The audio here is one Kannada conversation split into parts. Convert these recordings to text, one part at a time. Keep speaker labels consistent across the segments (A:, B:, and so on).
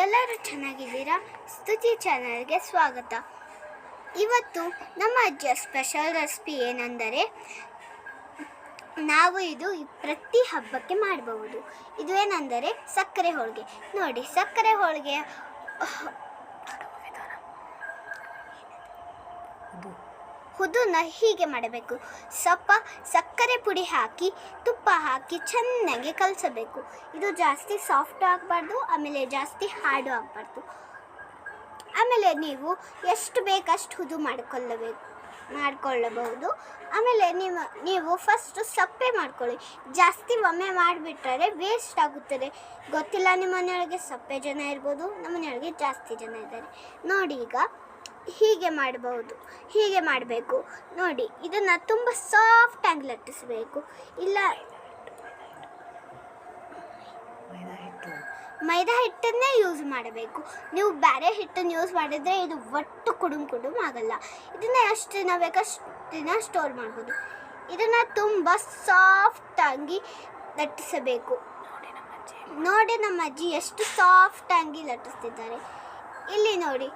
A: ಎಲ್ಲರೂ ಚೆನ್ನಾಗಿದ್ದೀರಾ? ಸ್ತುತಿ ಚಾನಲ್ಗೆ ಸ್ವಾಗತ. ಇವತ್ತು ನಮ್ಮ ಅಜ್ಜಿಯ ಸ್ಪೆಷಲ್ ರೆಸಿಪಿ ಏನೆಂದರೆ ನಾವು ಇದು ಪ್ರತಿ ಹಬ್ಬಕ್ಕೆ ಮಾಡಬಹುದು. ಇದು ಏನೆಂದರೆ ಸಕ್ಕರೆ ಹೋಳಿಗೆ. ನೋಡಿ, ಸಕ್ಕರೆ ಹೋಳಿಗೆ ಹುದುನ ಹೀಗೆ ಮಾಡಬೇಕು. ಸ್ವಲ್ಪ ಸಕ್ಕರೆ ಪುಡಿ ಹಾಕಿ ತುಪ್ಪ ಹಾಕಿ ಚೆನ್ನಾಗಿ ಕಲಸಬೇಕು. ಇದು ಜಾಸ್ತಿ ಸಾಫ್ಟ್ ಆಗಬಾರ್ದು, ಆಮೇಲೆ ಜಾಸ್ತಿ ಹಾರ್ಡು ಆಗಬಾರ್ದು. ಆಮೇಲೆ ನೀವು ಎಷ್ಟು ಬೇಕಷ್ಟು ಹುದು ಮಾಡಿಕೊಳ್ಳಬಹುದು. ಆಮೇಲೆ ನೀವು ಫಸ್ಟು ಸಪ್ಪೆ ಮಾಡ್ಕೊಳ್ಳಿ. ಜಾಸ್ತಿ ಒಮ್ಮೆ ಮಾಡಿಬಿಟ್ರೆ ವೇಸ್ಟ್ ಆಗುತ್ತದೆ. ಗೊತ್ತಿಲ್ಲ, ನಿಮ್ಮ ಮನೆಯೊಳಗೆ ಸಪ್ಪೆ ಜನ ಇರ್ಬೋದು, ನಮ್ಮ ಮನೆಯೊಳಗೆ ಜಾಸ್ತಿ ಜನ ಇದ್ದಾರೆ. ನೋಡಿ, ಈಗ ಹೀಗೆ ಮಾಡಬೇಕು. ನೋಡಿ, ಇದನ್ನು ತುಂಬ ಸಾಫ್ಟಾಗಿ ಲಟ್ಟಿಸಬೇಕು. ಇಲ್ಲ, ಮೈದಾ ಹಿಟ್ಟನ್ನೇ ಯೂಸ್ ಮಾಡಬೇಕು. ನೀವು ಬೇರೆ ಹಿಟ್ಟನ್ನು ಯೂಸ್ ಮಾಡಿದರೆ ಇದು ಒಟ್ಟು ಕುಡುಮ್ ಆಗಲ್ಲ. ಇದನ್ನು ಎಷ್ಟು ದಿನ ಬೇಕಷ್ಟು ದಿನ ಸ್ಟೋರ್ ಮಾಡ್ಬೋದು. ಇದನ್ನು ತುಂಬ ಸಾಫ್ಟಾಗಿ ಲಟ್ಟಿಸಬೇಕು. ನೋಡಿ, ನಮ್ಮ ಅಜ್ಜಿ ಎಷ್ಟು ಸಾಫ್ಟಾಗಿ ಲಟ್ಟಿಸ್ತಿದ್ದಾರೆ. ಇಲ್ಲಿ ನೋಡಿ,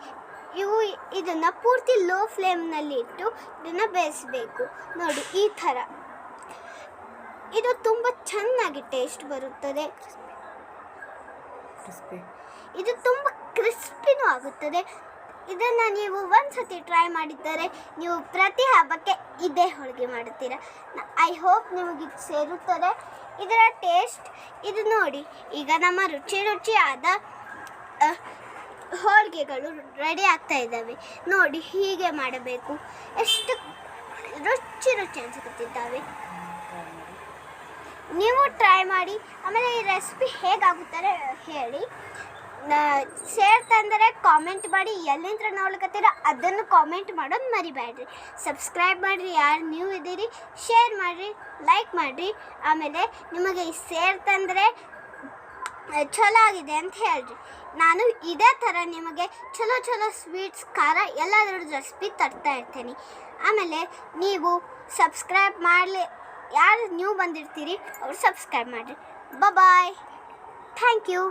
A: ಇದನ್ನು ಪೂರ್ತಿ ಲೋ ಫ್ಲೇಮ್ನಲ್ಲಿ ಇಟ್ಟು ಇದನ್ನು ಬೇಯಿಸಬೇಕು. ನೋಡಿ, ಈ ಥರ ಇದು ತುಂಬ ಚೆನ್ನಾಗಿ ಟೇಸ್ಟ್ ಬರುತ್ತದೆ. ಇದು ತುಂಬ ಕ್ರಿಸ್ಪಿನೂ ಆಗುತ್ತದೆ. ಇದನ್ನು ನೀವು ಒಂದ್ಸತಿ ಟ್ರೈ ಮಾಡಿದ್ದರೆ ನೀವು ಪ್ರತಿ ಹಬ್ಬಕ್ಕೆ ಇದೇ ಹೋಳಿಗೆ ಮಾಡುತ್ತೀರಾ. ಐ ಹೋಪ್ ನಿಮಗೆ ಇದು ಸೇರುತ್ತದೆ. ಇದರ ಟೇಸ್ಟ್ ಇದು ನೋಡಿ. ಈಗ ನಮ್ಮ ರುಚಿಯಾದ ಹೋಳಿಗೆಗಳು ರೆಡಿ ಆಗ್ತಾ ಇದ್ದಾವೆ. ನೋಡಿ, ಹೀಗೆ ಮಾಡಬೇಕು. ಎಷ್ಟು ರುಚಿ ಅನಿಸುತ್ತಿದ್ದಾವೆ. ನೀವು ಟ್ರೈ ಮಾಡಿ. ಆಮೇಲೆ ಈ ರೆಸಿಪಿ ಹೇಗಾಗುತ್ತಾರೆ ಹೇಳಿ. ಸೇರ್ತಂದರೆ ಕಾಮೆಂಟ್ ಮಾಡಿ. ಎಲ್ಲಿಂದ ನೋಡ್ಲಿಕ್ಕತ್ತೀರ ಅದನ್ನು ಕಾಮೆಂಟ್ ಮಾಡೋದು ಮರಿಬೇಡ್ರಿ. ಸಬ್ಸ್ಕ್ರೈಬ್ ಮಾಡಿರಿ ಯಾರು ನೀವು ಇದ್ದೀರಿ. ಶೇರ್ ಮಾಡಿರಿ, ಲೈಕ್ ಮಾಡಿರಿ. ಆಮೇಲೆ ನಿಮಗೆ ಈ ಸೇರ್ತಂದರೆ ಚಲೋ ಆಗಿದೆ ಅಂತ ಹೇಳ್ರಿ. ನಾನು ಇದೇ ಥರ ನಿಮಗೆ ಚಲೋ ಸ್ವೀಟ್ಸ್, ಖಾರ ಎಲ್ಲದರದ್ದು ರೆಸಿಪಿ ತರ್ತಾ ಇರ್ತೀನಿ. ಆಮೇಲೆ ನೀವು ಸಬ್ಸ್ಕ್ರೈಬ್ ಮಾಡಲಿ. ಯಾರು ನೀವು ಬಂದಿರ್ತೀರಿ ಅವ್ರು ಸಬ್ಸ್ಕ್ರೈಬ್ ಮಾಡಿರಿ. ಬಾಯ್. Thank you.